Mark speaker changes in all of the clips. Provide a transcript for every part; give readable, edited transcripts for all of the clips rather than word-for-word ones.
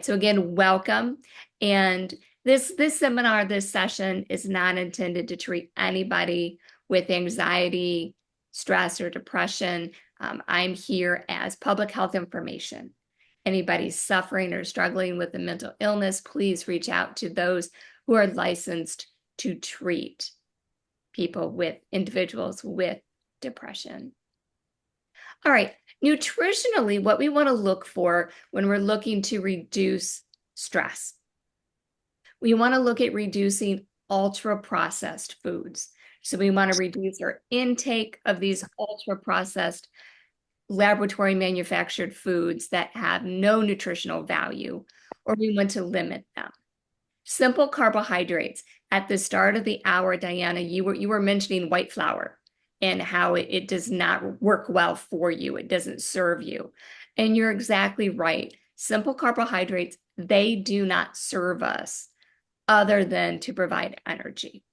Speaker 1: right, so again, welcome. And this seminar, this session is not intended to treat anybody with anxiety, stress, or depression. I'm here as public health information. Anybody suffering or struggling with a mental illness, please reach out to those who are licensed to treat individuals with depression. All right, nutritionally, what we want to look for when we're looking to reduce stress, we want to look at reducing ultra-processed foods. So we want to reduce our intake of these ultra-processed laboratory manufactured foods that have no nutritional value, or we want to limit them. Simple carbohydrates. At the start of the hour, Diana, you were mentioning white flour and how it does not work well for you. It doesn't serve you. And you're exactly right. Simple carbohydrates, they do not serve us other than to provide energy.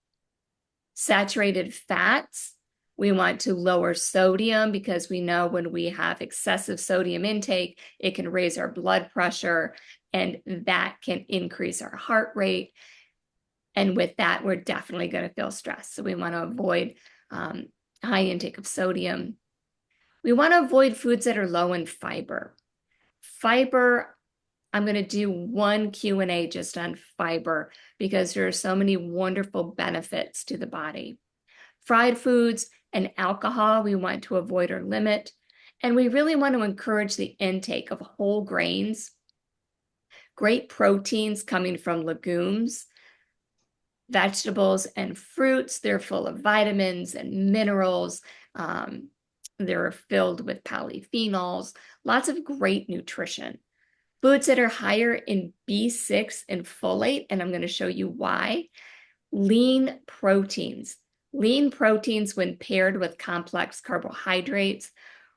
Speaker 1: Saturated fats, we want to lower sodium because we know when we have excessive sodium intake, it can raise our blood pressure and that can increase our heart rate. And with that, we're definitely going to feel stressed. So we want to avoid high intake of sodium. We want to avoid foods that are low in fiber. Fiber, I'm going to do one Q&A just on fiber because there are so many wonderful benefits to the body. Fried foods and alcohol, we want to avoid or limit. And we really want to encourage the intake of whole grains, great proteins coming from legumes, vegetables, and fruits. They're full of vitamins and minerals. They're filled with polyphenols, lots of great nutrition. Foods that are higher in B6 and folate, and I'm going to show you why. Lean proteins. Lean proteins, when paired with complex carbohydrates,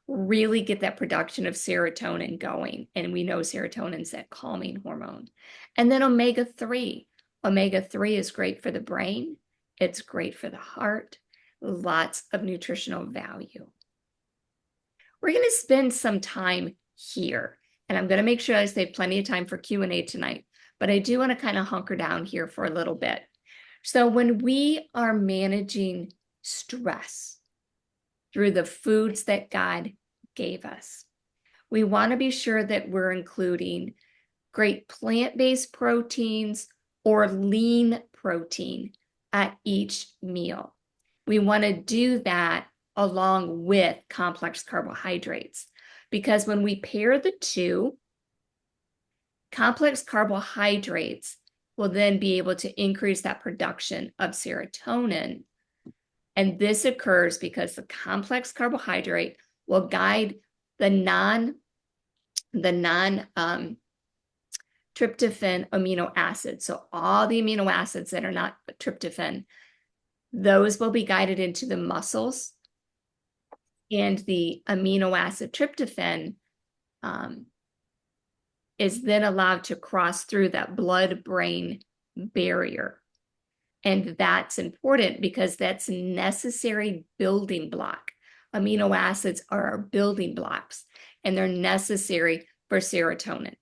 Speaker 1: really get that production of serotonin going. And we know serotonin is that calming hormone. And then omega-3. Omega-3 is great for the brain. It's great for the heart. Lots of nutritional value. We're going to spend some time here. And I'm going to make sure I save plenty of time for Q&A tonight. But I do want to kind of hunker down here for a little bit. So when we are managing stress through the foods that God gave us, we want to be sure that we're including great plant-based proteins or lean protein at each meal. We want to do that along with complex carbohydrates, because when we pair the two, complex carbohydrates will then be able to increase that production of serotonin. And this occurs because the complex carbohydrate will guide the non-tryptophan amino acids. So all the amino acids that are not tryptophan, those will be guided into the muscles. And the amino acid tryptophan is then allowed to cross through that blood-brain barrier. And that's important because that's a necessary building block. Amino acids are our building blocks, and they're necessary for serotonin.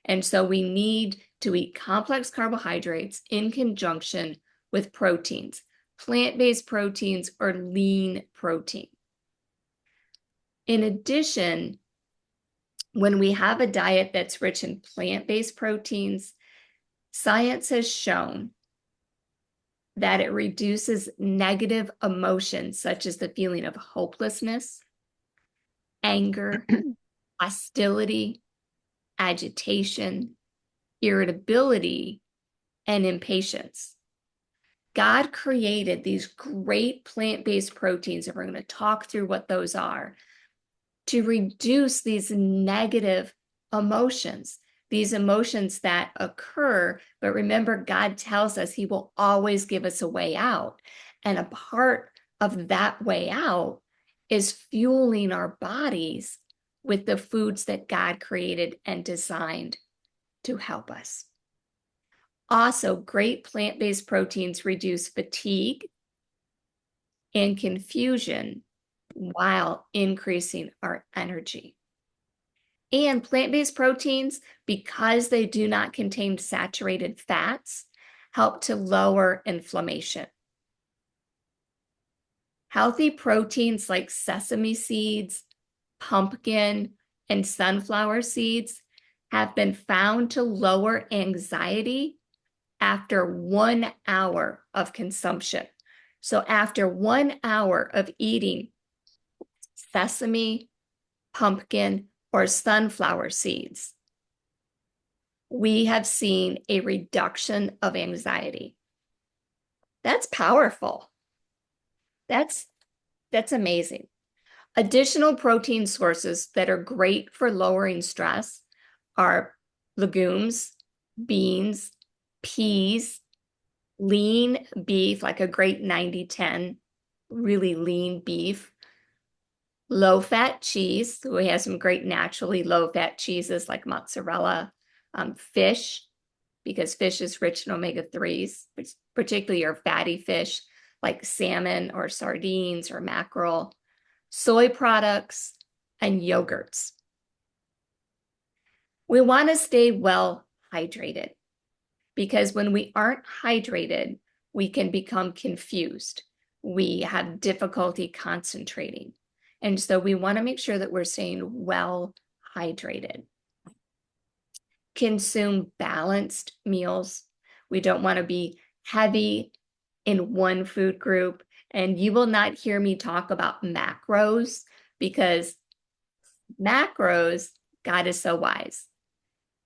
Speaker 1: And so we need to eat complex carbohydrates in conjunction with proteins, plant-based proteins or lean protein. In addition, when we have a diet that's rich in plant-based proteins, science has shown that it reduces negative emotions such as the feeling of hopelessness, anger, hostility, agitation, irritability, and impatience. God created these great plant-based proteins, and we're going to talk through what those are, to reduce these negative emotions, these emotions that occur. But remember, God tells us he will always give us a way out. And a part of that way out is fueling our bodies with the foods that God created and designed to help us. Also, great plant-based proteins reduce fatigue and confusion while increasing our energy. And plant-based proteins, because they do not contain saturated fats, help to lower inflammation. Healthy proteins like sesame seeds, pumpkin, and sunflower seeds have been found to lower anxiety after 1 hour of consumption. So after 1 hour of eating sesame, pumpkin, or sunflower seeds, we have seen a reduction of anxiety. That's powerful. That's amazing. Additional protein sources that are great for lowering stress are legumes, beans, peas, lean beef, like a great 90-10, really lean beef, low-fat cheese. So we have some great naturally low-fat cheeses like mozzarella, fish, because fish is rich in omega-3s, which particularly your fatty fish like salmon or sardines or mackerel, soy products, and yogurts. We want to stay well hydrated because when we aren't hydrated, we can become confused. We have difficulty concentrating. And so we want to make sure that we're staying well hydrated. Consume balanced meals. We don't want to be heavy in one food group. And you will not hear me talk about macros because macros, God is so wise.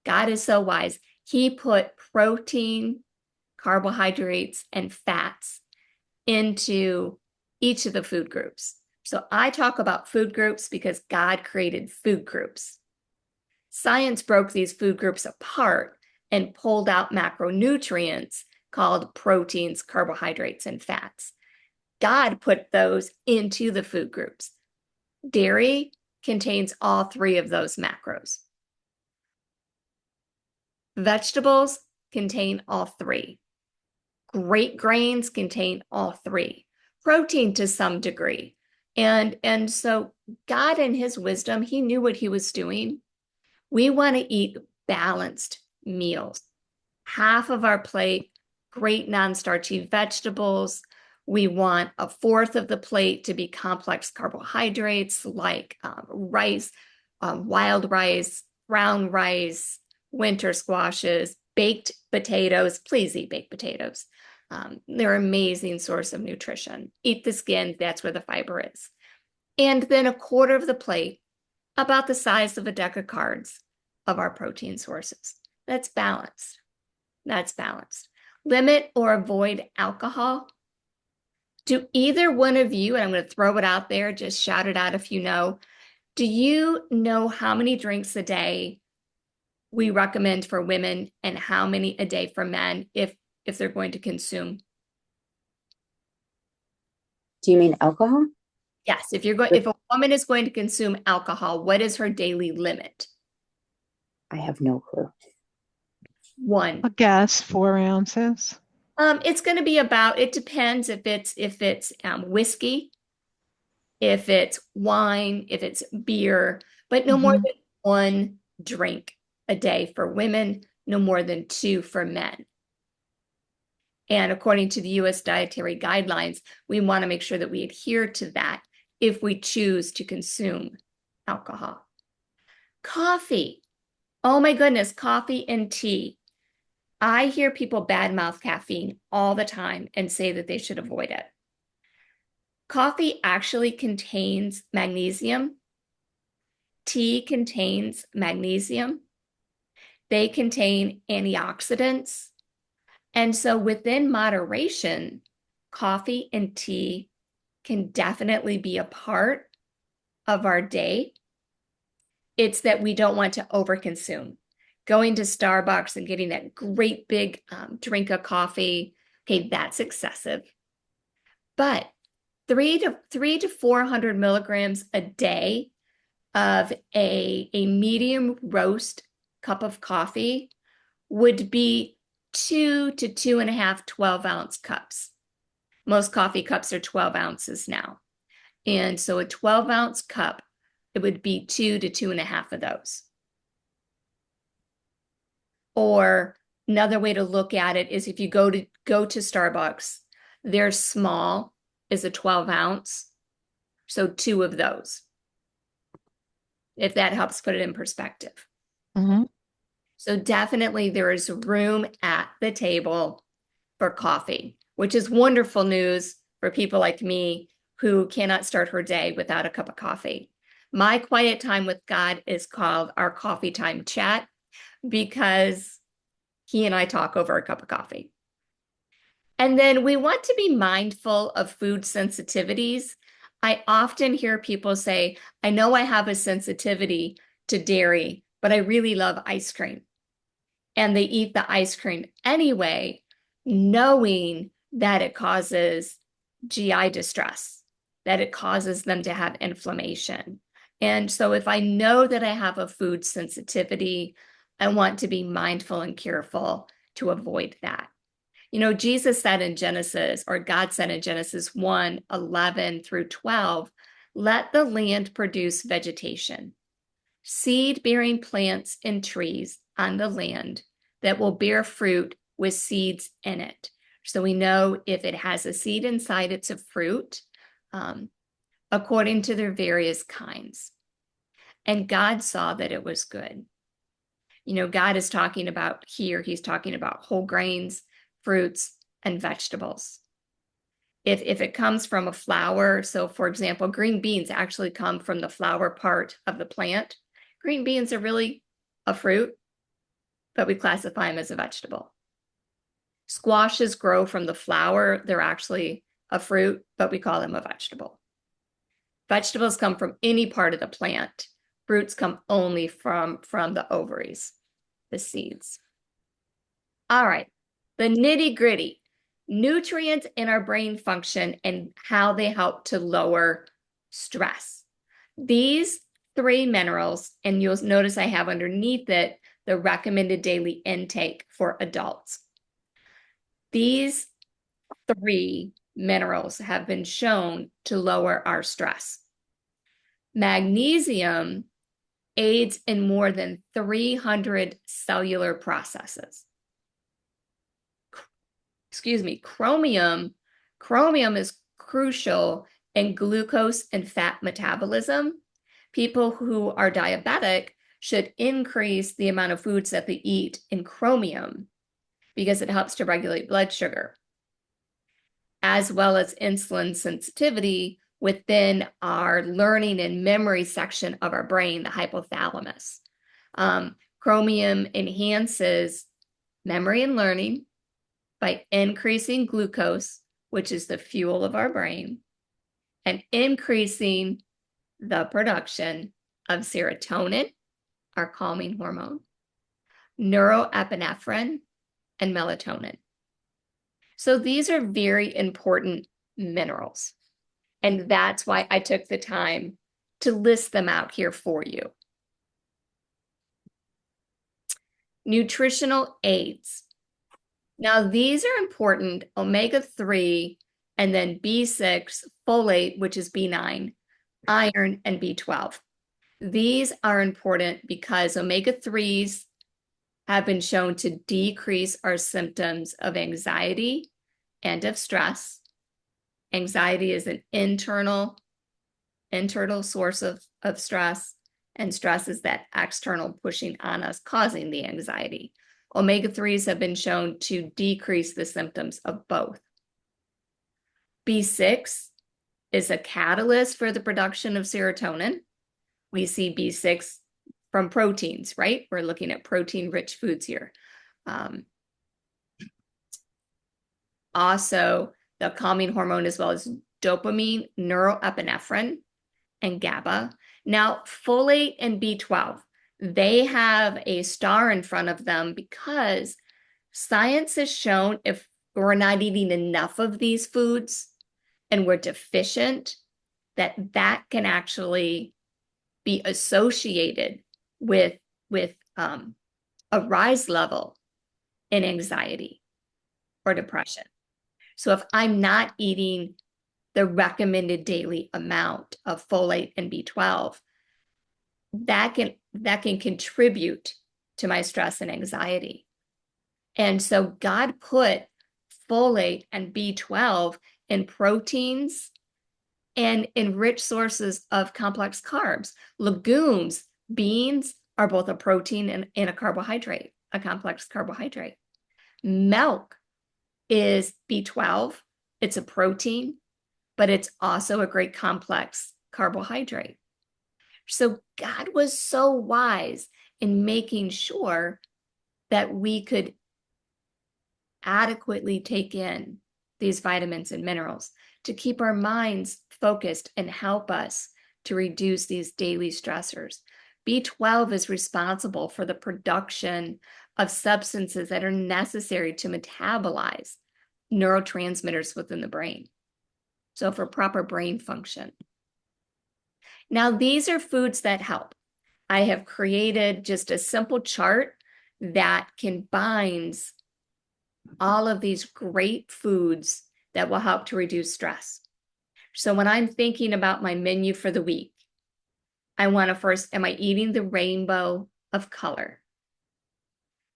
Speaker 1: God is so wise. He put protein, carbohydrates, and fats into each of the food groups. So I talk about food groups because God created food groups. Science broke these food groups apart and pulled out macronutrients called proteins, carbohydrates, and fats. God put those into the food groups. Dairy contains all three of those macros. Vegetables contain all three. Great grains contain all three. Protein to some degree. And so God in his wisdom, he knew what he was doing. We want to eat balanced meals. Half of our plate, great non-starchy vegetables. We want a fourth of the plate to be complex carbohydrates like rice, wild rice, brown rice, winter squashes, baked potatoes. Please eat baked potatoes. They're an amazing source of nutrition. Eat the skin, that's where the fiber is. And then a quarter of the plate, about the size of a deck of cards, of our protein sources. That's balanced. That's balanced. Limit or avoid alcohol. Do either one of you, and I'm going to throw it out there, just shout it out if you know, do you know how many drinks a day we recommend for women and how many a day for men if they're going to consume?
Speaker 2: Do you mean alcohol?
Speaker 1: Yes, if a woman is going to consume alcohol, what is her daily limit?
Speaker 2: I have no clue.
Speaker 1: One.
Speaker 3: I guess 4 ounces.
Speaker 1: It's going to be about, it depends if it's whiskey, if it's wine, if it's beer, but no more than one drink a day for women, no more than two for men. And according to the US dietary guidelines, we want to make sure that we adhere to that if we choose to consume alcohol. Coffee. Oh my goodness, coffee and tea. I hear people badmouth caffeine all the time and say that they should avoid it. Coffee actually contains magnesium. Tea contains magnesium. They contain antioxidants. And so within moderation, coffee and tea can definitely be a part of our day. It's that we don't want to overconsume. Going to Starbucks and getting that great big drink of coffee, okay, that's excessive. But 300 to 400 milligrams a day of a medium roast cup of coffee would be 2 to 2.5 12-ounce cups. Most coffee cups are 12 ounces now. And so a 12-ounce cup, it would be 2 to 2.5 of those. Or another way to look at it is if you go to Starbucks, their small is a 12 ounce. So 2 of those, if that helps put it in perspective.
Speaker 3: Mhm.
Speaker 1: So definitely there is room at the table for coffee, which is wonderful news for people like me who cannot start her day without a cup of coffee. My quiet time with God is called our coffee time chat because he and I talk over a cup of coffee. And then we want to be mindful of food sensitivities. I often hear people say, I know I have a sensitivity to dairy, but I really love ice cream. And they eat the ice cream anyway, knowing that it causes GI distress, that it causes them to have inflammation. And so if I know that I have a food sensitivity, I want to be mindful and careful to avoid that. You know, Jesus said in Genesis, or God said in Genesis 1:11 through 12, let the land produce vegetation, seed-bearing plants and trees on the land that will bear fruit with seeds in it. So we know if it has a seed inside, it's a fruit, according to their various kinds. And God saw that it was good. You know, God is talking about here, he's talking about whole grains, fruits, and vegetables. If it comes from a flower, so for example, green beans actually come from the flower part of the plant. Green beans are really a fruit, but we classify them as a vegetable. Squashes grow from the flower. They're actually a fruit, but we call them a vegetable. Vegetables come from any part of the plant. Fruits come only from the ovaries, the seeds. All right, the nitty gritty, nutrients in our brain function and how they help to lower stress. These 3 minerals, and you'll notice I have underneath it the recommended daily intake for adults. These 3 minerals have been shown to lower our stress. Magnesium aids in more than 300 cellular processes. Excuse me, chromium is crucial in glucose and fat metabolism. People who are diabetic should increase the amount of foods that they eat in chromium because it helps to regulate blood sugar, as well as insulin sensitivity within our learning and memory section of our brain, the hypothalamus. Chromium enhances memory and learning by increasing glucose, which is the fuel of our brain, and increasing the production of serotonin, our calming hormone, neuroepinephrine, and melatonin. So these are very important minerals. And that's why I took the time to list them out here for you. Nutritional aids. Now, these are important, omega-3, and then B6, folate, which is B9, iron, and B12. These are important because omega-3s have been shown to decrease our symptoms of anxiety and of stress. Anxiety is an internal source of stress, and stress is that external pushing on us, causing the anxiety. Omega-3s have been shown to decrease the symptoms of both. B6 is a catalyst for the production of serotonin. We see B6 from proteins, right? We're looking at protein-rich foods here. Also, the calming hormone, as well as dopamine, neuroepinephrine, and GABA. Now, folate and B12, they have a star in front of them because science has shown if we're not eating enough of these foods and we're deficient, that can actually be associated with a rise level in anxiety or depression. So if I'm not eating the recommended daily amount of folate and B12, that can contribute to my stress and anxiety. And so God put folate and B12 in proteins and in rich sources of complex carbs. Legumes, beans are both a protein and a carbohydrate, a complex carbohydrate. Milk is B12. It's a protein, but it's also a great complex carbohydrate. So God was so wise in making sure that we could adequately take in these vitamins and minerals to keep our minds focused and help us to reduce these daily stressors. B12 is responsible for the production of substances that are necessary to metabolize neurotransmitters within the brain. So for proper brain function. Now, these are foods that help. I have created just a simple chart that combines all of these great foods that will help to reduce stress. So when I'm thinking about my menu for the week, I want to first, am I eating the rainbow of color?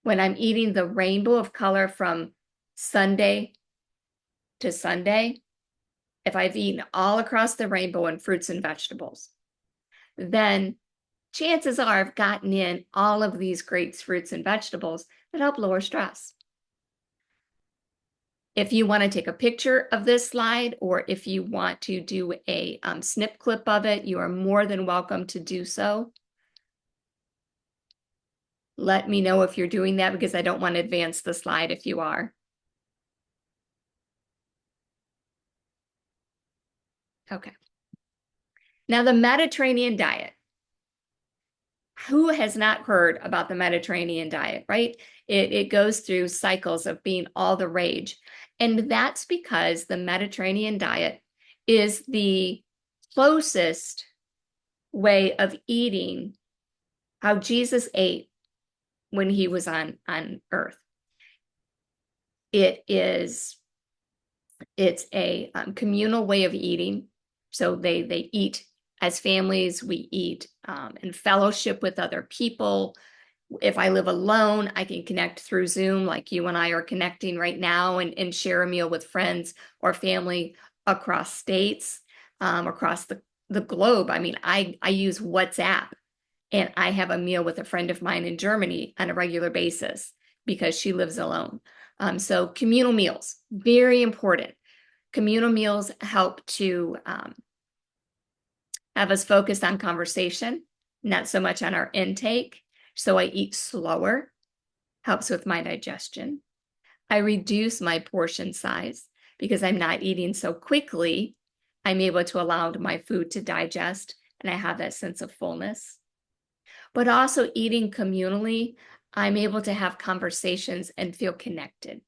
Speaker 1: When I'm eating the rainbow of color from Sunday to Sunday, if I've eaten all across the rainbow in fruits and vegetables, then chances are I've gotten in all of these great fruits and vegetables that help lower stress. If you want to take a picture of this slide, or if you want to do a snip clip of it, you are more than welcome to do so. Let me know if you're doing that, because I don't want to advance the slide if you are. Okay. Now, the Mediterranean diet. Who has not heard about the Mediterranean diet, right? It goes through cycles of being all the rage. And that's because the Mediterranean diet is the closest way of eating how Jesus ate when he was on earth. It's a communal way of eating. So they eat as families, we eat in fellowship with other people. If I live alone, I can connect through Zoom like you and I are connecting right now, and share a meal with friends or family across states, across the globe. I mean, I use WhatsApp, and I have a meal with a friend of mine in Germany on a regular basis because she lives alone. So communal meals, very important. Communal meals help to have us focused on conversation, not so much on our intake. So I eat slower, helps with my digestion. I reduce my portion size because I'm not eating so quickly. I'm able to allow my food to digest, and I have that sense of fullness. But also eating communally, I'm able to have conversations and feel connected.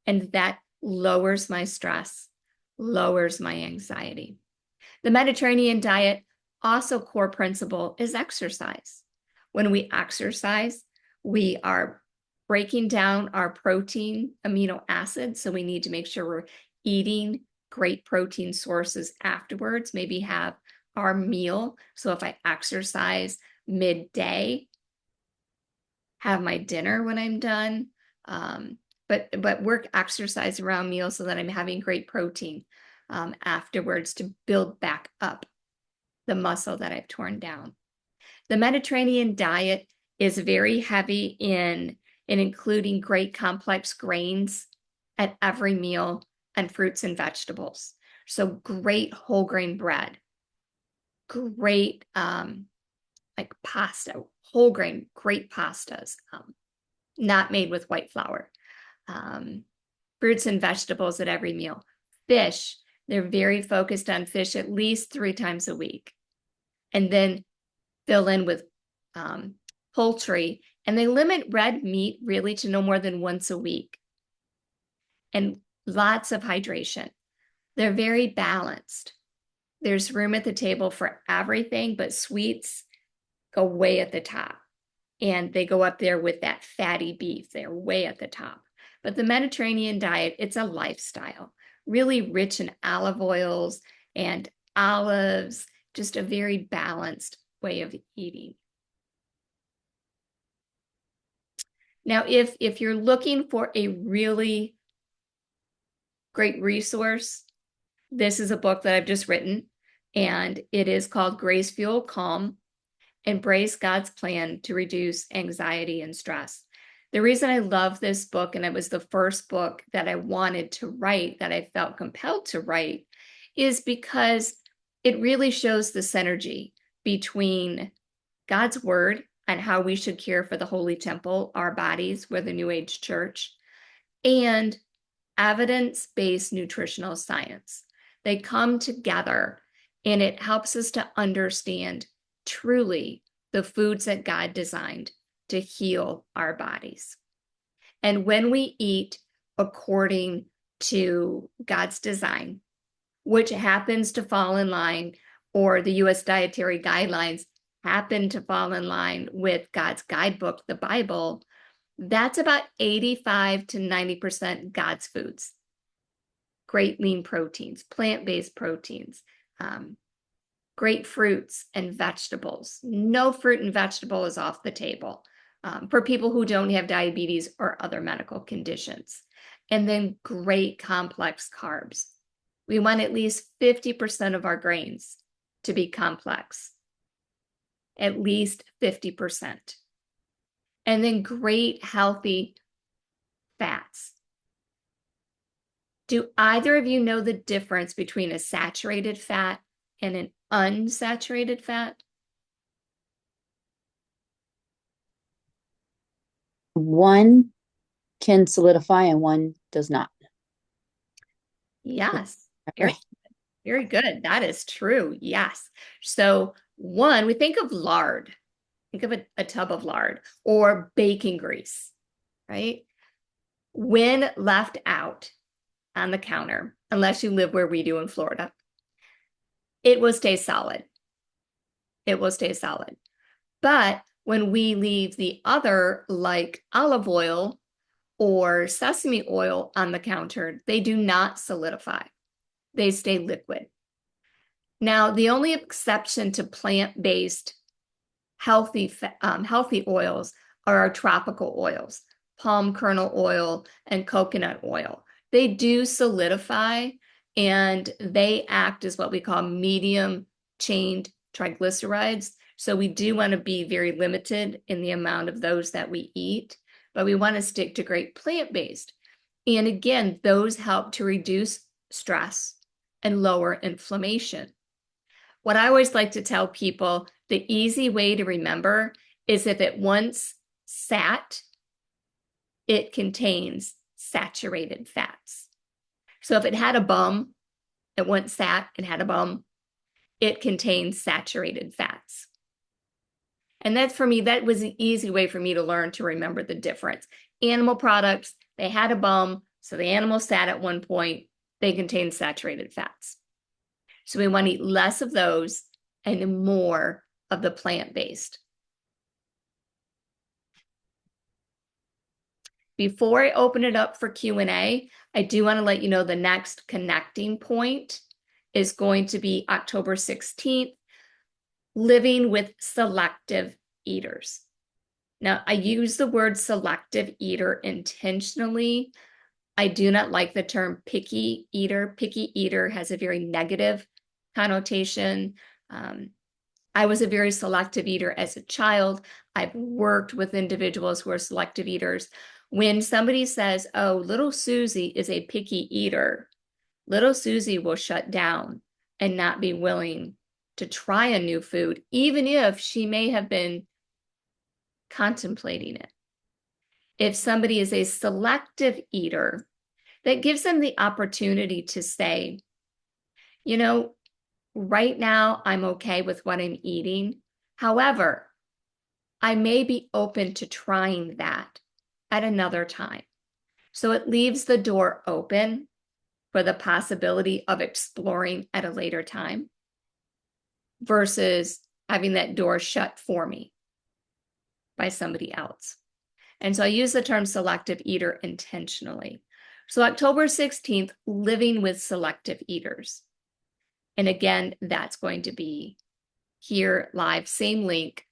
Speaker 1: And that lowers my stress, lowers my anxiety. The Mediterranean diet, also core principle, is exercise. When we exercise, we are breaking down our protein amino acids. So we need to make sure we're eating great protein sources afterwards, maybe have our meal. So if I exercise midday, have my dinner when I'm done, but work exercise around meals so that I'm having great protein afterwards to build back up the muscle that I've torn down. The Mediterranean diet is very heavy in including great complex grains at every meal and fruits and vegetables. So great whole grain bread, great like pasta, whole grain, great pastas, not made with white flour. Fruits and vegetables at every meal. Fish, they're very focused on fish at least 3 times a week. And then fill in with poultry. And they limit red meat really to no more than once a week. And lots of hydration. They're very balanced. There's room at the table for everything, but sweets go way at the top. And they go up there with that fatty beef. They're way at the top. But the Mediterranean diet, it's a lifestyle, really rich in olive oils and olives, just a very balanced way of eating. Now, if you're looking for a really great resource, this is a book that I've just written, and it is called Grace Fuel Calm: Embrace God's Plan to Reduce Anxiety and Stress. The reason I love this book, and it was the first book that I wanted to write, that I felt compelled to write, is because it really shows the synergy between God's word and how we should care for the holy temple, our bodies, we're the New Age church, and evidence-based nutritional science. They come together, and it helps us to understand truly the foods that God designed to heal our bodies. And when we eat according to God's design, which happens to fall in line, or the US dietary guidelines happen to fall in line with God's guidebook, the Bible, that's about 85 to 90% God's foods. Great lean proteins, plant-based proteins, great fruits and vegetables. No fruit and vegetable is off the table for people who don't have diabetes or other medical conditions. And then great complex carbs. We want at least 50% of our grains to be complex, at least 50%. And then great healthy fats. Do either of you know the difference between a saturated fat and an unsaturated fat?
Speaker 2: One can solidify and one does not.
Speaker 1: Yes, very, very good. That is true. Yes. So one, we think of lard. Think of a tub of lard or baking grease, right? When left out on the counter, unless you live where we do in Florida, it will stay solid. It will stay solid. But when we leave the other, like olive oil or sesame oil on the counter, they do not solidify. They stay liquid. Now, the only exception to plant-based healthy oils are our tropical oils, palm kernel oil and coconut oil. They do solidify, and they act as what we call medium chain triglycerides. So we do want to be very limited in the amount of those that we eat, but we want to stick to great plant-based. And again, those help to reduce stress and lower inflammation. What I always like to tell people, the easy way to remember is if it once sat, it contains saturated fats. So if it had a bum, it once sat and had a bum, it contains saturated fats. And that's, for me, that was an easy way for me to learn to remember the difference. Animal products, they had a bum, so the animal sat at one point, they contain saturated fats. So we want to eat less of those and more of the plant-based. Before I open it up for Q&A, I do want to let you know the next connecting point is going to be October 16th, living with selective eaters. Now, I use the word selective eater intentionally. I do not like the term picky eater. Picky eater has a very negative connotation. I was a very selective eater as a child. I've worked with individuals who are selective eaters. When somebody says, oh, little Susie is a picky eater, little Susie will shut down and not be willing to try a new food, even if she may have been contemplating it. If somebody is a selective eater, that gives them the opportunity to say, you know, right now I'm okay with what I'm eating. However, I may be open to trying that at another time. So it leaves the door open for the possibility of exploring at a later time versus having that door shut for me by somebody else. And so I use the term selective eater intentionally. So October 16th, living with selective eaters. And again, that's going to be here live, same link.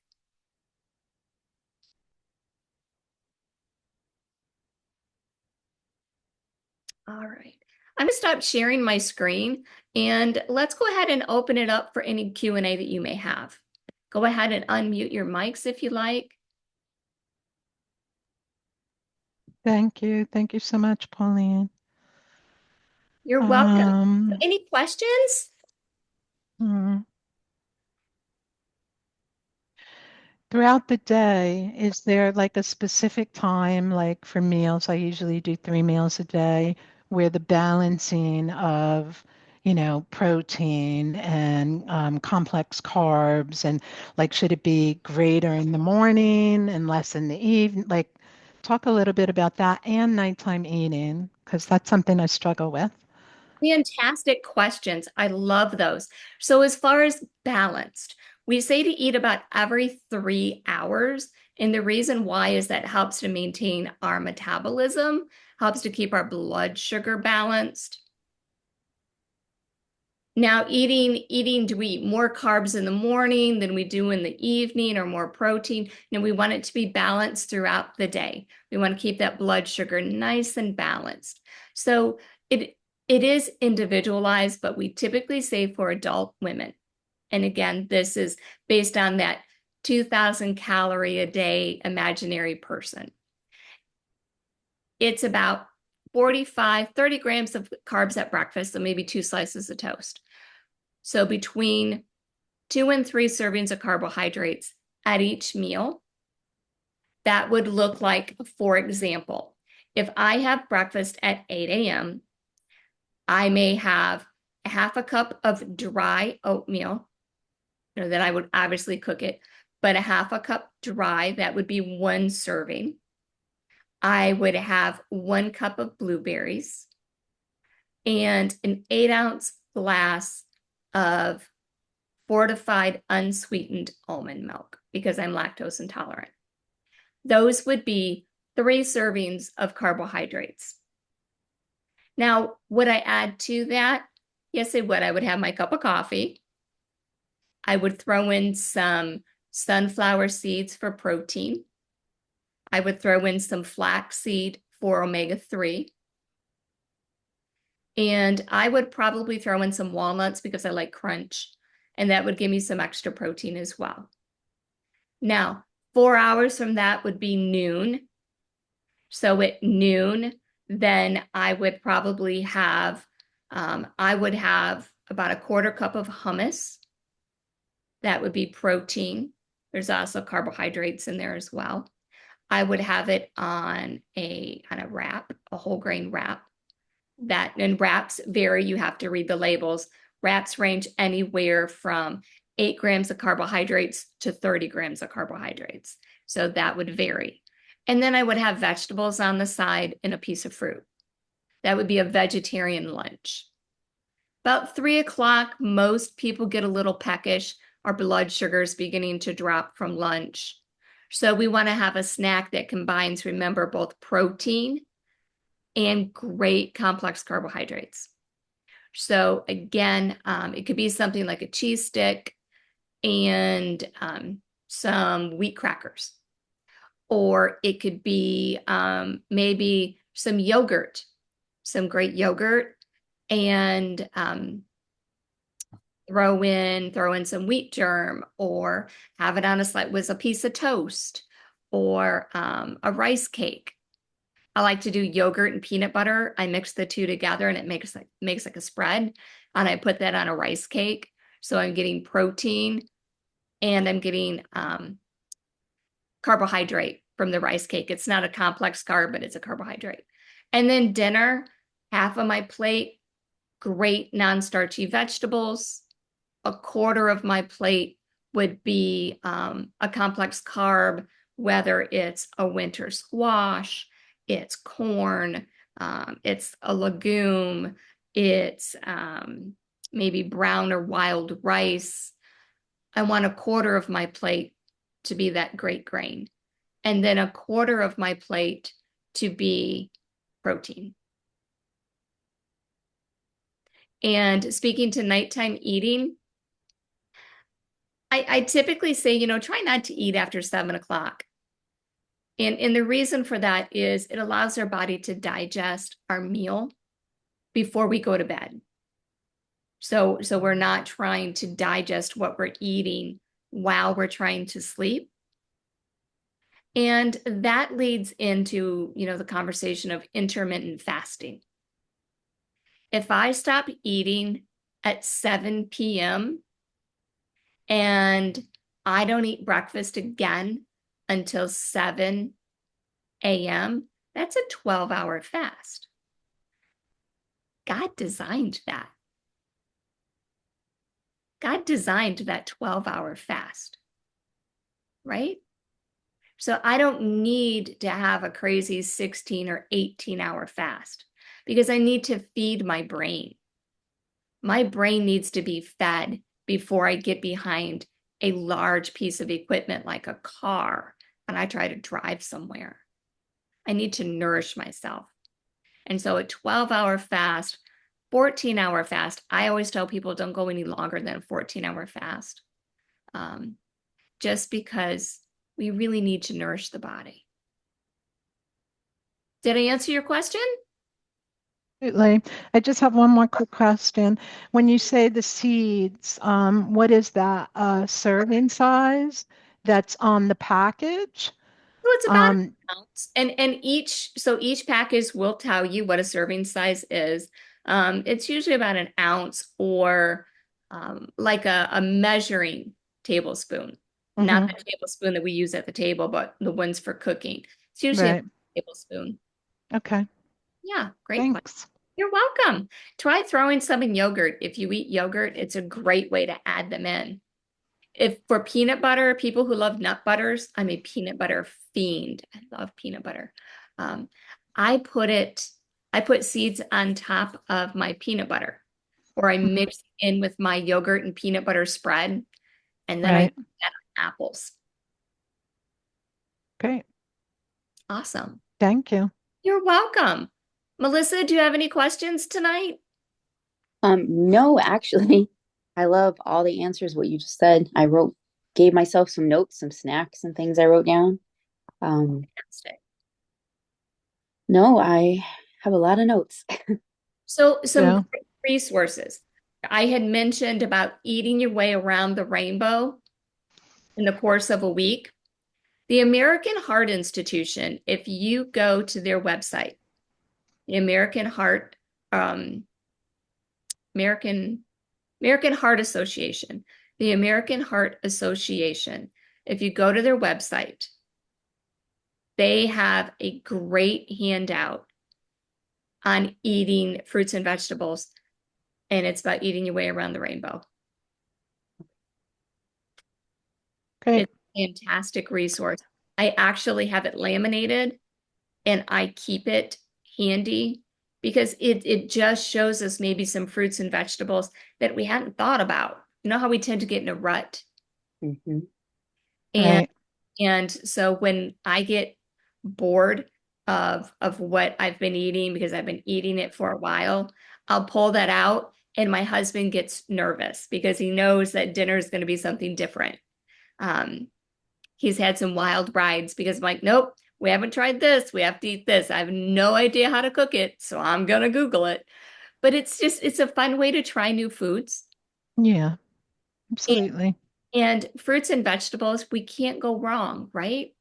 Speaker 1: All right. I'm going to stop sharing my screen and let's go ahead and open it up for any Q&A that you may have. Go ahead and unmute your mics if you like.
Speaker 3: Thank you. Thank you so much, Pauline.
Speaker 1: You're welcome. So
Speaker 3: Um,
Speaker 1: any questions?
Speaker 3: hmm. Throughout the day, is there like a specific time, like for meals? I usually do 3 meals a day, where the balancing of, protein and complex carbs, and like, should it be greater in the morning and less in the evening? Like, talk a little bit about that and nighttime eating, because that's something I struggle with.
Speaker 1: Fantastic questions. I love those. So as far as balanced, we say to eat about every 3 hours. And the reason why is that helps to maintain our metabolism, helps to keep our blood sugar balanced. Now, do we eat more carbs in the morning than we do in the evening, or more protein? No, we want it to be balanced throughout the day. We want to keep that blood sugar nice and balanced. So it is individualized, but we typically say for adult women. And again, this is based on that 2,000 calorie a day imaginary person. It's about 30 grams of carbs at breakfast, so maybe 2 slices of toast. So between 2 and 3 servings of carbohydrates at each meal. That would look like, for example, if I have breakfast at 8 a.m., I may have a half a cup of dry oatmeal. Then I would obviously cook it, but a half a cup dry, that would be 1 serving. I would have 1 cup of blueberries and an 8-ounce glass of fortified unsweetened almond milk because I'm lactose intolerant. Those would be 3 servings of carbohydrates. Now, would I add to that? Yes, I would. I would have my cup of coffee. I would throw in some sunflower seeds for protein. I would throw in some flaxseed for omega-3. And I would probably throw in some walnuts because I like crunch. And that would give me some extra protein as well. Now, 4 hours from that would be noon. So at noon, then I would probably have, I would have about a 1/4 cup of hummus. That would be protein. There's also carbohydrates in there as well. I would have it on a wrap, a whole grain wrap. And wraps vary. You have to read the labels. Wraps range anywhere from 8 grams of carbohydrates to 30 grams of carbohydrates. So that would vary. And then I would have vegetables on the side and a piece of fruit. That would be a vegetarian lunch. About 3 o'clock, most people get a little peckish. Our blood sugar is beginning to drop from lunch. So we want to have a snack that combines, remember, both protein and great complex carbohydrates. So again, it could be something like a cheese stick and some wheat crackers. Or it could be maybe some yogurt, some great yogurt, and throw in some wheat germ, or have it on with a piece of toast, or a rice cake. I like to do yogurt and peanut butter. I mix the two together and it makes like a spread, and I put that on a rice cake. So I'm getting protein and I'm getting carbohydrate from the rice cake. It's not a complex carb, but it's a carbohydrate. And then dinner, half of my plate, great non-starchy vegetables. A 1/4 of my plate would be a complex carb, whether it's a winter squash, it's corn, it's a legume, it's maybe brown or wild rice. I want a 1/4 of my plate to be that great grain. And then a 1/4 of my plate to be protein. And speaking to nighttime eating, I typically say, try not to eat after 7 o'clock. And the reason for that is it allows our body to digest our meal. before we go to bed. So we're not trying to digest what we're eating while we're trying to sleep. And that leads into, the conversation of intermittent fasting. If I stop eating at 7 p.m. and I don't eat breakfast again until 7 a.m., that's a 12-hour fast. God designed that. God designed that 12-hour fast, right? So I don't need to have a crazy 16 or 18-hour fast because I need to feed my brain. My brain needs to be fed before I get behind a large piece of equipment like a car and I try to drive somewhere. I need to nourish myself. And so a 12-hour fast, 14-hour fast, I always tell people don't go any longer than a 14-hour fast, just because we really need to nourish the body. Did I answer your question?
Speaker 3: Absolutely. I just have one more quick question. When you say the seeds, what is that serving size that's on the package?
Speaker 1: So it's about
Speaker 3: Um,
Speaker 1: an ounce, and each package will tell you what a serving size is. It's usually about an ounce or like a measuring tablespoon, not
Speaker 3: mhm,
Speaker 1: the tablespoon that we use at the table, but the ones for cooking. It's usually a
Speaker 3: right.
Speaker 1: tablespoon.
Speaker 3: Okay.
Speaker 1: Yeah, great question.
Speaker 3: Thanks.
Speaker 1: You're welcome. Try throwing some in yogurt. If you eat yogurt, it's a great way to add them in. If for peanut butter, people who love nut butters, I'm a peanut butter fiend. I love peanut butter. Um, I put it, I put seeds on top of my peanut butter, or I
Speaker 3: Mhm,
Speaker 1: mix it in with my yogurt and peanut butter spread, and then I use
Speaker 3: right.
Speaker 1: that on apples.
Speaker 3: Great.
Speaker 1: Awesome.
Speaker 3: Thank you.
Speaker 1: You're welcome. Melissa, do you have any questions tonight?
Speaker 2: No, actually, I love all the answers, what you just said. Gave myself some notes, some snacks and things I wrote down. Um,
Speaker 1: Fantastic.
Speaker 2: no, I have a lot of notes.
Speaker 1: So some
Speaker 3: Yeah.
Speaker 1: great resources. I had mentioned about eating your way around the rainbow in the course of a week. The American Heart Institution, if you go to their website, the um, American American Heart Association, the American Heart Association, if you go to their website, they have a great handout on eating fruits and vegetables, and it's about eating your way around the rainbow.
Speaker 3: Great.
Speaker 1: It's a fantastic resource. I actually have it laminated and I keep it handy because it just shows us maybe some fruits and vegetables that we hadn't thought about. You know how we tend to get in a rut.
Speaker 2: Hmm.
Speaker 1: And
Speaker 3: Right.
Speaker 1: and so when I get bored of what I've been eating because I've been eating it for a while, I'll pull that out and my husband gets nervous because he knows that dinner is going to be something different. Um, he's had some wild rides because I'm like, nope, we haven't tried this. We have to eat this. I have no idea how to cook it, so I'm gonna Google it. But it's a fun way to try new foods.
Speaker 3: Yeah.
Speaker 1: And,
Speaker 3: Absolutely.
Speaker 1: and fruits and vegetables, we can't go wrong, right?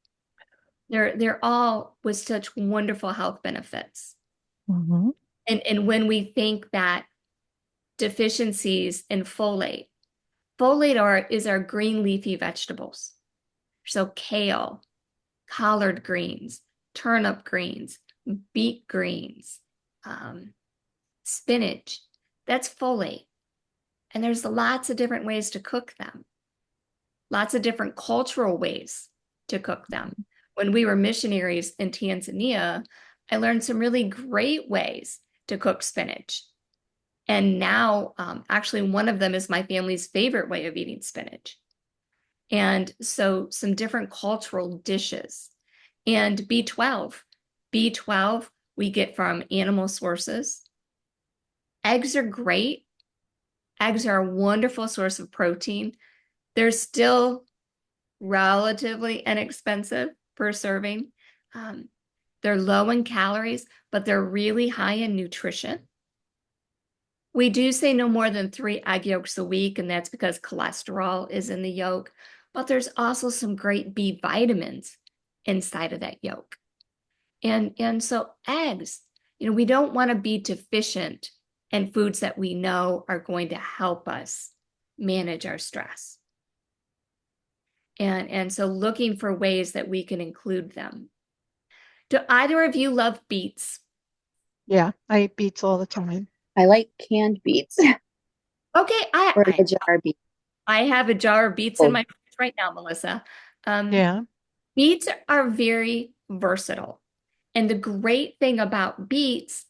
Speaker 1: They're all with such wonderful health benefits.
Speaker 3: Hmm.
Speaker 1: And when we think that deficiencies in folate is our green leafy vegetables. So kale, collard greens, turnip greens, beet greens, um, spinach. That's folate. And there's lots of different ways to cook them, lots of different cultural ways to cook them. When we were missionaries in Tanzania, I learned some really great ways to cook spinach. And now, actually, one of them is my family's favorite way of eating spinach. And so, some different cultural dishes. And B12. B12 we get from animal sources. Eggs are great. Eggs are a wonderful source of protein. They're still relatively inexpensive per serving. Um, they're low in calories, but they're really high in nutrition. We do say no more than 3 egg yolks a week, and that's because cholesterol is in the yolk. But there's also some great B vitamins inside of that yolk. And so eggs, we don't want to be deficient in foods that we know are going to help us manage our stress. And so looking for ways that we can include them. Do either of you love beets?
Speaker 3: Yeah, I eat beets all the time.
Speaker 2: I like canned beets
Speaker 1: Okay,
Speaker 2: or the jar beets.
Speaker 1: I have a jar of beets in
Speaker 2: Oh,
Speaker 1: my fridge right now, Melissa. Um,
Speaker 3: Yeah.
Speaker 1: beets are very versatile. And the great thing about beets,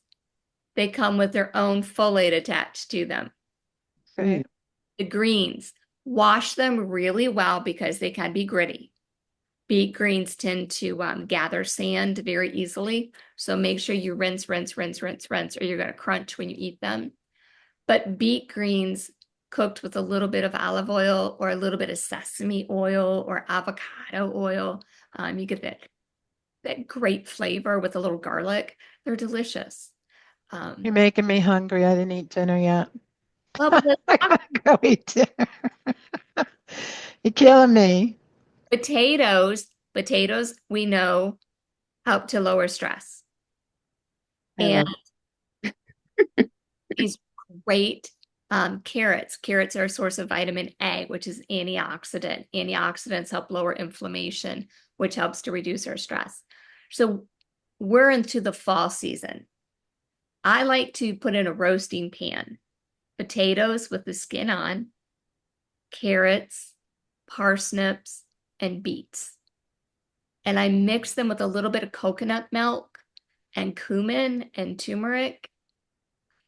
Speaker 1: they come with their own folate attached to them.
Speaker 2: mm,
Speaker 3: Right.
Speaker 1: The greens, wash them really well because they can be gritty. Beet greens tend to gather sand very easily. So make sure you rinse, rinse, rinse, rinse, rinse, or you're going to crunch when you eat them. But beet greens cooked with a little bit of olive oil or a little bit of sesame oil or avocado oil, you get that great flavor with a little garlic. They're delicious.
Speaker 3: You're
Speaker 1: Um,
Speaker 3: making me hungry. I didn't eat dinner yet.
Speaker 1: well, but let's
Speaker 3: I
Speaker 1: talk
Speaker 3: gotta go eat dinner. You're killing me.
Speaker 1: potatoes. Potatoes, we know, help to lower stress.
Speaker 2: I
Speaker 1: And
Speaker 2: love
Speaker 1: these great carrots. Carrots are a source of vitamin A, which is antioxidant. Antioxidants help lower inflammation, which helps to reduce our stress. So we're into the fall season. I like to put in a roasting pan potatoes with the skin on, carrots, parsnips, and beets. And I mix them with a little bit of coconut milk and cumin and turmeric,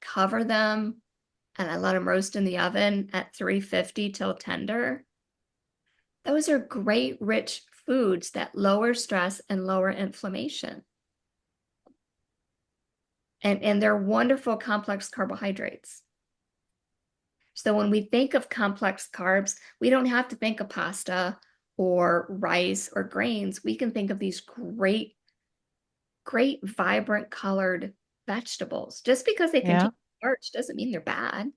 Speaker 1: cover them, and I let them roast in the oven at 350 till tender. Those are great, rich foods that lower stress and lower inflammation. And they're wonderful complex carbohydrates. So when we think of complex carbs, we don't have to think of pasta or rice or grains. We can think of these great, great, vibrant colored vegetables. Just because they
Speaker 3: Yeah.
Speaker 1: contain starch doesn't mean they're bad.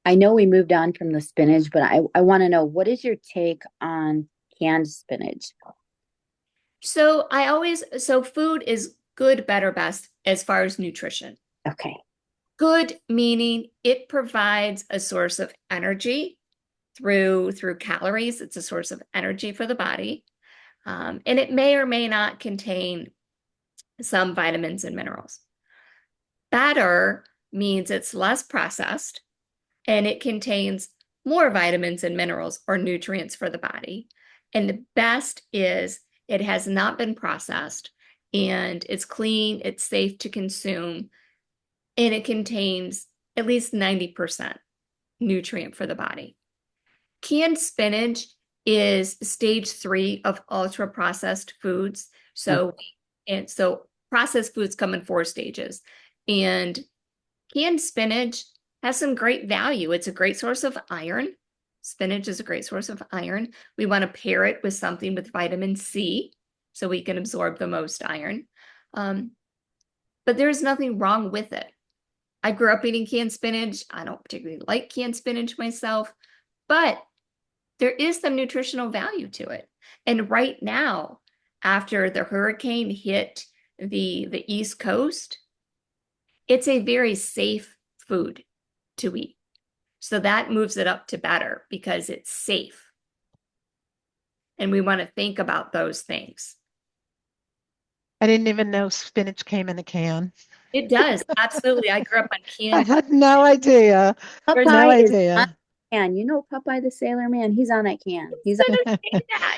Speaker 2: I know we moved on from the spinach, but I want to know, what is your take on canned spinach?
Speaker 1: So food is good, better, best as far as nutrition.
Speaker 2: Okay.
Speaker 1: Good meaning it provides a source of energy through calories. It's a source of energy for the body. And it may or may not contain some vitamins and minerals. Better means it's less processed and it contains more vitamins and minerals or nutrients for the body. And the best is it has not been processed and it's clean, it's safe to consume, and it contains at least 90% nutrient for the body. Canned spinach is stage 3 of ultra processed foods.
Speaker 2: Mm,
Speaker 1: So processed foods come in 4 stages. And canned spinach has some great value. It's a great source of iron. Spinach is a great source of iron. We want to pair it with something with vitamin C so we can absorb the most iron. But there's nothing wrong with it. I grew up eating canned spinach. I don't particularly like canned spinach myself, but there is some nutritional value to it. And right now, after the hurricane hit the East Coast, it's a very safe food to eat. So that moves it up to better because it's safe. And we want to think about those things.
Speaker 3: I didn't even know spinach came in a can.
Speaker 1: It does. Absolutely. I grew up on
Speaker 3: I
Speaker 1: canned.
Speaker 3: had no idea.
Speaker 1: There's
Speaker 3: No
Speaker 2: Popeye is on
Speaker 3: idea.
Speaker 2: that can. You know Popeye the Sailor Man? He's on that can. He's
Speaker 1: gonna say that.